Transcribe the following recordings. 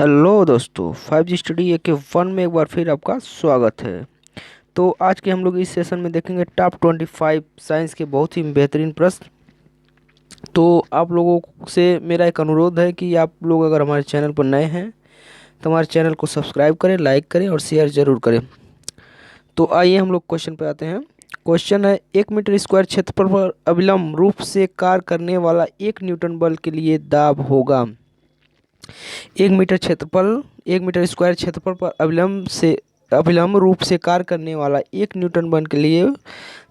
Hello दोस्तों, 5G study AK1 में एक बार फिर आपका स्वागत है। तो आज के हम लोग इस सेशन में देखेंगे टॉप 25 साइंस के बहुत ही बेहतरीन प्रश्न। तो आप लोगों से मेरा एक अनुरोध है कि आप लोग अगर हमारे चैनल पर नए हैं तो हमारे चैनल को सब्सक्राइब करें, लाइक करें और शेयर ज़रूर करें। तो आइए हम लोग क्वेश्चन पे आते हैं। क्वेश्चन है, 1 मीटर स्क्वायर क्षेत्रफल पर अविलंब रूप से कार्य करने वाला 1 न्यूटन बल के लिए दाब होगा। 1 मीटर स्क्वायर क्षेत्रफल पर अभिलंब रूप से कार्य करने वाला 1 न्यूटन बल के लिए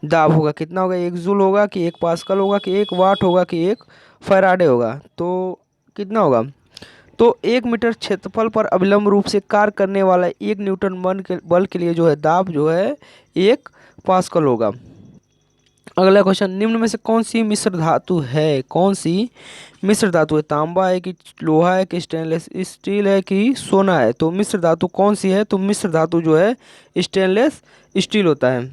दाब होगा। कितना होगा? 1 जूल होगा कि 1 पास्कल होगा कि 1 वाट होगा कि 1 फैराडे होगा? तो कितना होगा? तो 1 मीटर क्षेत्रफल पर अभिलंब रूप से कार्य करने वाला 1 न्यूटन बल के लिए जो है दाब जो है 1 पास्कल होगा। अगला क्वेश्चन, निम्न में से कौन सी मिश्र धातु है? कौन सी मिश्र धातु है? तांबा है कि लोहा है कि स्टेनलेस स्टील है कि सोना है? तो मिश्र धातु कौन सी है? तो मिश्र धातु जो है स्टेनलेस स्टील होता है।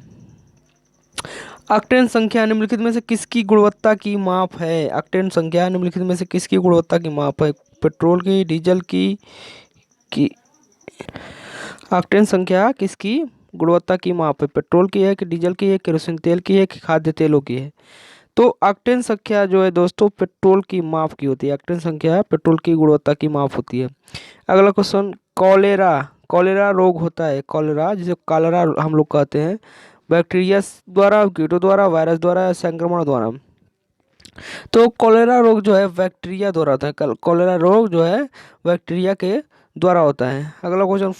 ऑक्टेन संख्या निम्नलिखित में से किसकी गुणवत्ता की माप है? ऑक्टेन संख्या निम्नलिखित में से किसकी गुणवत्ता की माप है? पेट्रोल की, डीजल की ऑक्टेन संख्या किसकी गुणवत्ता की माप है? पेट्रोल की है कि डीजल की है, केरोसिन तेल की है कि खाद्य तेलों की है? तो ऑक्टेन संख्या जो है दोस्तों पेट्रोल की माप की होती है। ऑक्टेन संख्या पेट्रोल की गुणवत्ता की माप होती है। अगला क्वेश्चन, कॉलेरा कॉलेरा रोग होता है। कॉलेरा जिसे कॉलेरा हम लोग कहते हैं, बैक्टीरिया द्वारा, कीटों द्वारा, वायरस द्वारा या संक्रमण द्वारा? तो कॉलेरा रोग जो है बैक्टीरिया द्वारा होता है। कॉलेरा रोग जो है बैक्टीरिया के द्वारा होता है। अगला क्वेश्चन,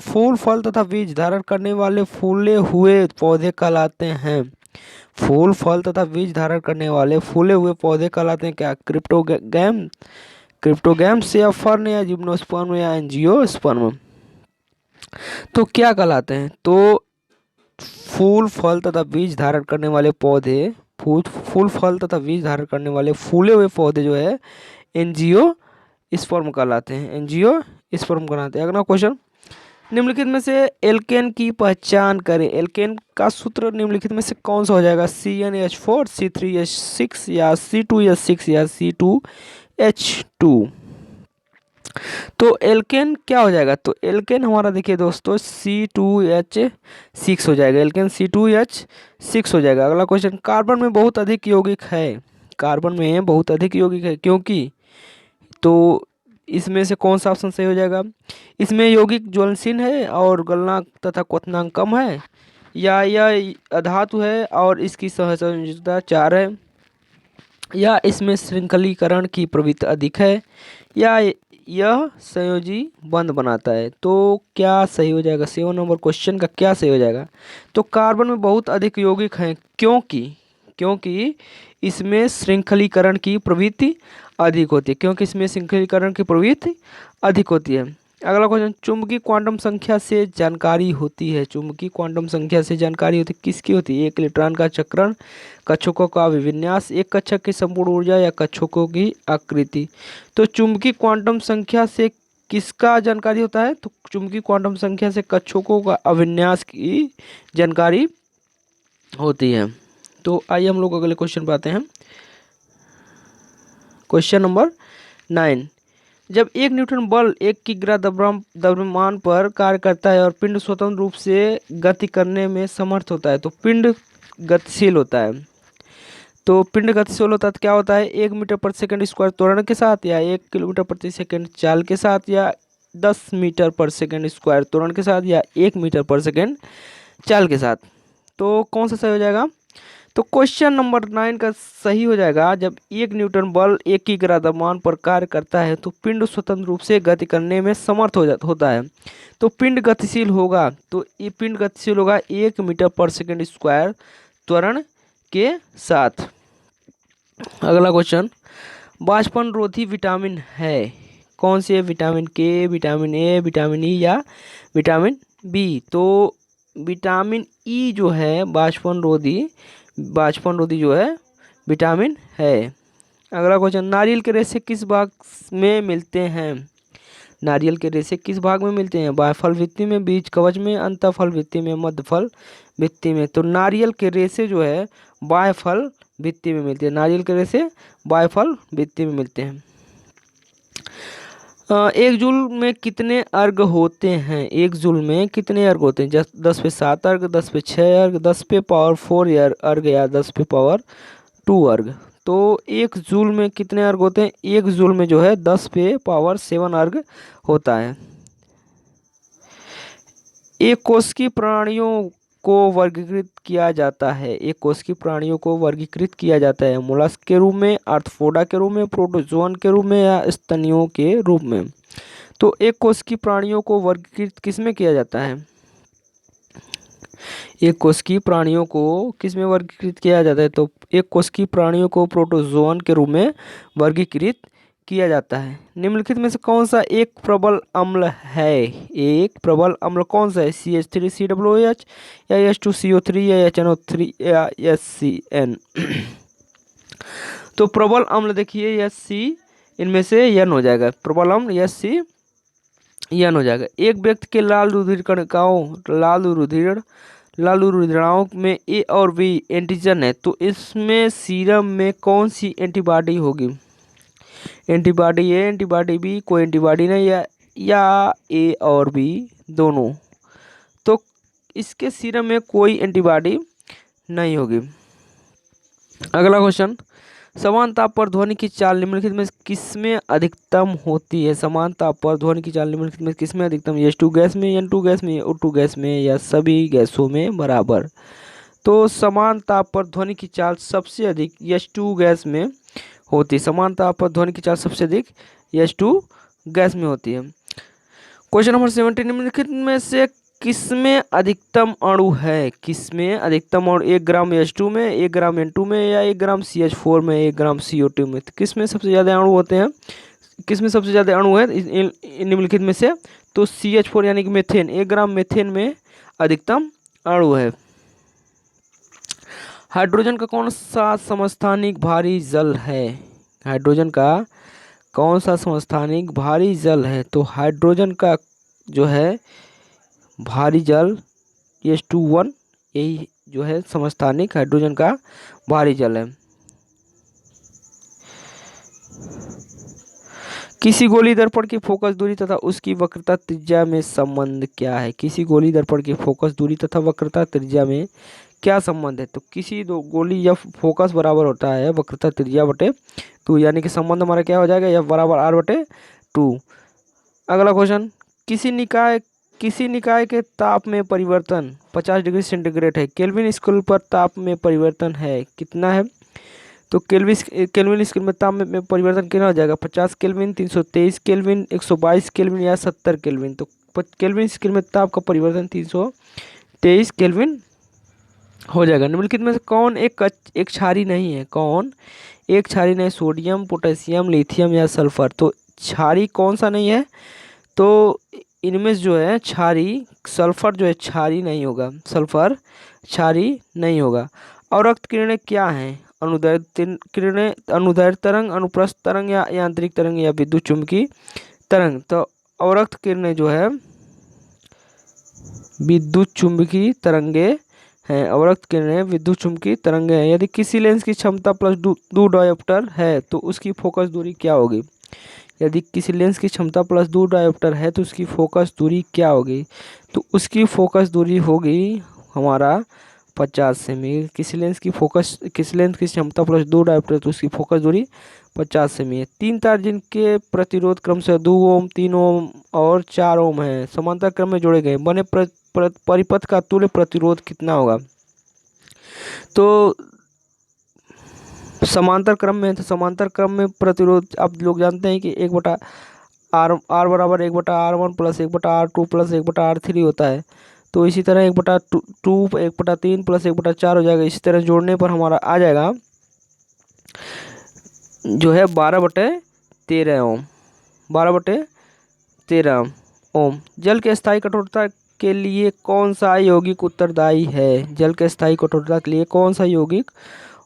फूल फल तथा बीज धारण करने वाले फूले हुए पौधे कहलाते हैं। फूल फल तथा बीज धारण करने वाले फूले हुए पौधे कहलाते हैं क्या? क्रिप्टोगैम्स या फर्न या जिम्नोस्पर्म या एंजियोस्पर्म? तो क्या कहलाते हैं? तो फूल फल तथा बीज धारण करने वाले पौधे, फूल फल तथा बीज धारण करने वाले फूले हुए पौधे जो है एंजियो स्पर्म कहलाते हैं। एंजियो स्पर्म कहलाते हैं। अगला क्वेश्चन, निम्नलिखित में से एल्केन की पहचान करें। एल्केन का सूत्र निम्नलिखित में से कौन सा हो जाएगा? CnH4, C3H6 या C2H6 या C2H2? तो एल्केन क्या हो जाएगा? तो एल्केन हमारा देखिए दोस्तों C2H6 हो जाएगा। एल्केन C2H6 हो जाएगा। अगला क्वेश्चन, कार्बन में बहुत अधिक यौगिक है। कार्बन में बहुत अधिक यौगिक है क्योंकि? तो इसमें से कौन सा ऑप्शन सही हो जाएगा? इसमें यौगिक ज्वलनशील है और गलनांक तथा क्वथनांक कम है, या यह अधातु है और इसकी सहसंयोजकता 4 है, या इसमें श्रृंखलीकरण की प्रवृत्ति अधिक है, या यह संयोजी बंध बनाता है? तो क्या सही हो जाएगा? 7 नंबर क्वेश्चन का क्या सही हो जाएगा? तो कार्बन में बहुत अधिक यौगिक हैं क्योंकि इसमें श्रृंखलीकरण की प्रवृत्ति अधिक होती है। क्योंकि इसमें श्रृंखलीकरण की प्रवृत्ति अधिक होती है। अगला क्वेश्चन, चुंबकीय क्वांटम संख्या से जानकारी होती है। चुंबकीय क्वांटम संख्या से जानकारी होती किसकी होती है? एक इलेक्ट्रॉन का चक्रण, कक्षकों का अभिविन्यास, एक कक्षक की संपूर्ण ऊर्जा या कक्षकों की आकृति? तो चुंबकीय क्वांटम संख्या से किसका जानकारी होता है? तो चुंबकीय क्वांटम संख्या से कक्षकों का अभिविन्यास की जानकारी होती है। तो आइए हम लोग अगले क्वेश्चन पे आते हैं। क्वेश्चन नंबर 9, जब 1 न्यूटन बल 1 किग्रा द्रव्यमान पर कार्य करता है और पिंड स्वतंत्र रूप से गति करने में समर्थ होता है तो पिंड गतिशील होता है। तो पिंड गतिशील होता है तो क्या होता है? 1 मीटर/सेकंड स्क्वायर त्वरण के साथ, या 1 किलोमीटर प्रति सेकंड चाल के साथ, या 10 मीटर/सेकंड स्क्वायर त्वरण के साथ, या 1 मीटर/सेकंड चाल के साथ? तो कौन सा सही हो जाएगा? तो क्वेश्चन नंबर 9 का सही हो जाएगा, जब 1 न्यूटन बल 1 किग्रा द्रव्यमान पर कार्य करता है तो पिंड स्वतंत्र रूप से गति करने में समर्थ होता है। तो पिंड गतिशील होगा। तो ये पिंड गतिशील होगा 1 मीटर/सेकंड स्क्वायर त्वरण के साथ। अगला क्वेश्चन, वाष्पन रोधी विटामिन है। कौन से? विटामिन के, विटामिन ए, विटामिन ई या विटामिन बी? तो विटामिन ई जो है वाष्पन रोधी जो है विटामिन है। अगला क्वेश्चन, नारियल के रेशे किस भाग में मिलते हैं? नारियल के रेशे किस भाग में मिलते हैं? बाह्यफल भित्ति में, बीज कवच में, अंतःफल भित्ति में, मध्यफल भित्ति में? तो नारियल के रेशे जो है बाह्यफल भित्ति में मिलते हैं। नारियल के रेशे बाह्यफल भित्ति में मिलते हैं। एक जूल में कितने अर्घ होते हैं? एक जूल में कितने अर्घ होते हैं? 10 पे 7 अर्घ, 10 पे 6 अर्घ, 10 पे पावर 4 अर्घ या 10 पे पावर 2 अर्घ। तो एक जूल में कितने अर्घ होते हैं? एक जूल में जो है 10 पे पावर 7 अर्घ होता है। एक कोश की प्राणियों को वर्गीकृत किया जाता है। एक कोश की प्राणियों को वर्गीकृत किया जाता है मोलस्क के रूप में, आर्थ्रोपोडा के रूप में, प्रोटोजोअन के रूप में या स्तनियों के रूप में। तो एक कोश की प्राणियों को वर्गीकृत किसमें किया जाता है? एक कोश की प्राणियों को किसमें वर्गीकृत किया जाता है? तो एक कोश की प्राणियों को प्रोटोजोअन के रूप में वर्गीकृत किया जाता है। निम्नलिखित में से कौन सा एक प्रबल अम्ल है? एक प्रबल अम्ल कौन सा है? CH3COOH या H2CO3 या HNO3 या HCN? तो प्रबल अम्ल देखिए HC, इनमें से N हो जाएगा। प्रबल अम्ल HCN हो जाएगा। एक व्यक्ति के लाल रुधिर कणिकाओं लाल रुधिराणुओं में A और B एंटीजन है, तो इसमें सीरम में कौन सी एंटीबॉडी होगी? एंटीबॉडी ए, एंटीबॉडी बी, कोई एंटीबॉडी नहीं, या ए और बी दोनों। तो इसके सीरम में कोई एंटीबॉडी नहीं होगी। अगला क्वेश्चन, समान ताप पर ध्वनि की चाल निम्नलिखित में किसमें अधिकतम होती है? समान ताप पर ध्वनि की चाल निम्नलिखित में किसमें अधिकतम? H2 गैस में, N2 गैस में, O2 गैस में या सभी गैसों में बराबर? तो समान ताप पर ध्वनि की चाल सबसे अधिक H2 गैस में होती है। समान ताप पर ध्वनि की चाल सबसे अधिक H2 गैस में होती है। क्वेश्चन नंबर 17, निम्नलिखित में से किसमें अधिकतम अणु है? किसमें अधिकतम अणु? 1 ग्राम H2 में, 1 ग्राम N2 में या 1 ग्राम CH4 में, 1 ग्राम CO2 में? तो किसमें सबसे ज़्यादा अणु होते हैं? किसमें सबसे ज़्यादा अणु है निम्नलिखित में से? तो CH4 यानी कि मीथेन, 1 ग्राम मीथेन में अधिकतम अणु है। हाइड्रोजन का कौन सा समस्थानिक भारी जल है? हाइड्रोजन का कौन सा समस्थानिक भारी जल है? तो हाइड्रोजन का जो है भारी जल H2O, यही जो है समस्थानिक हाइड्रोजन का भारी जल है। किसी गोली दर्पण की फोकस दूरी तथा उसकी वक्रता त्रिज्या में संबंध क्या है? किसी गोली दर्पण की फोकस दूरी तथा वक्रता त्रिज्या में क्या संबंध है? तो किसी दो गोली या फोकस बराबर होता है वक्रता त्रिज्या बटे 2, यानी कि संबंध हमारा क्या हो जाएगा? F बराबर R बटे 2। अगला क्वेश्चन, किसी निकाय के ताप में परिवर्तन 50 डिग्री सेंटीग्रेड है। केल्विन स्केल पर ताप में परिवर्तन है कितना है? तो केल्विन स्केल में ताप में परिवर्तन कितना हो जाएगा? 50 केल्विन, 323 केल्विन, 122 केल्विन या 70 केल्विन? तो केल्विन स्केल में ताप का परिवर्तन 323 केल्विन हो जाएगा। निम्नलिखित में से कौन एक क्षारीय नहीं है? कौन एक क्षारीय नहीं? सोडियम, पोटेशियम, लिथियम या सल्फर? तो क्षारीय कौन सा नहीं है? तो इनमें जो है क्षारीय सल्फर जो है क्षारीय नहीं होगा, सल्फर क्षारीय नहीं होगा। अवरक्त किरणें क्या हैं? अनुदैर्ध्य किरणें, अनुदैर्ध्य तरंग, अनुप्रस्थ तरंग या यांत्रिक तरंग या विद्युत चुम्बकीय तरंग? तो अवरक्त किरणें जो है विद्युत चुम्बकीय तरंगे हैं। अवरक्त किरणें विद्युत चुम्बकीय तरंगे हैं। यदि किसी लेंस की क्षमता प्लस 2 डायोप्टर है तो उसकी फोकस दूरी क्या होगी? यदि किसी लेंस की क्षमता प्लस 2 डायोप्टर है तो उसकी फोकस दूरी क्या होगी? तो उसकी फोकस दूरी होगी हमारा 50 सेमी। किसी लेंस की क्षमता प्लस 2 डायोप्टर तो उसकी फोकस दूरी 50 सेमी है। 3 तार जिनके प्रतिरोध क्रमशः 2 ओम, 3 ओम और 4 ओम है, समांतर क्रम में जोड़े गए, बने परिपथ का तुल्य प्रतिरोध कितना होगा? तो समांतर क्रम में, तो समांतर क्रम में प्रतिरोध आप लोग जानते हैं कि 1/r बराबर 1/r1 plus 1/r2 plus 1/r3 होता है। तो इसी तरह 1/2 1/3 प्लस 1/4 हो जाएगा। इसी तरह जोड़ने पर हमारा आ जाएगा जो है 12/13 ओम, 12/13 ओम। जल के स्थायी कठोरता के लिए कौन सा यौगिक उत्तरदायी है? जल के स्थायी कठोरता के लिए कौन सा यौगिक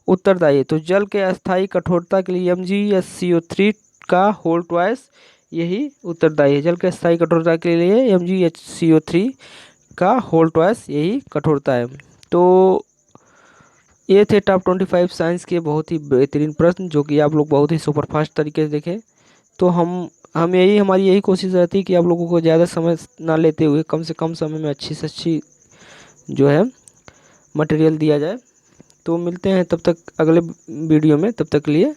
उत्तरदायी है? तो जल के अस्थायी कठोरता के लिए MgHCO3 का होल ट्वाइस यही उत्तरदायी है। जल के अस्थायी कठोरता के लिए MgHCO3 का होल ट्वाइस यही कठोरता है। तो ये थे टॉप 25 साइंस के बहुत ही बेहतरीन प्रश्न जो कि आप लोग बहुत ही सुपरफास्ट तरीके से देखें। तो हम हम यही हमारी यही कोशिश रहती है कि आप लोगों को ज़्यादा समय ना लेते हुए कम से कम समय में अच्छी से अच्छी जो है मटेरियल दिया जाए। तो मिलते हैं तब तक अगले वीडियो में, तब तक के लिए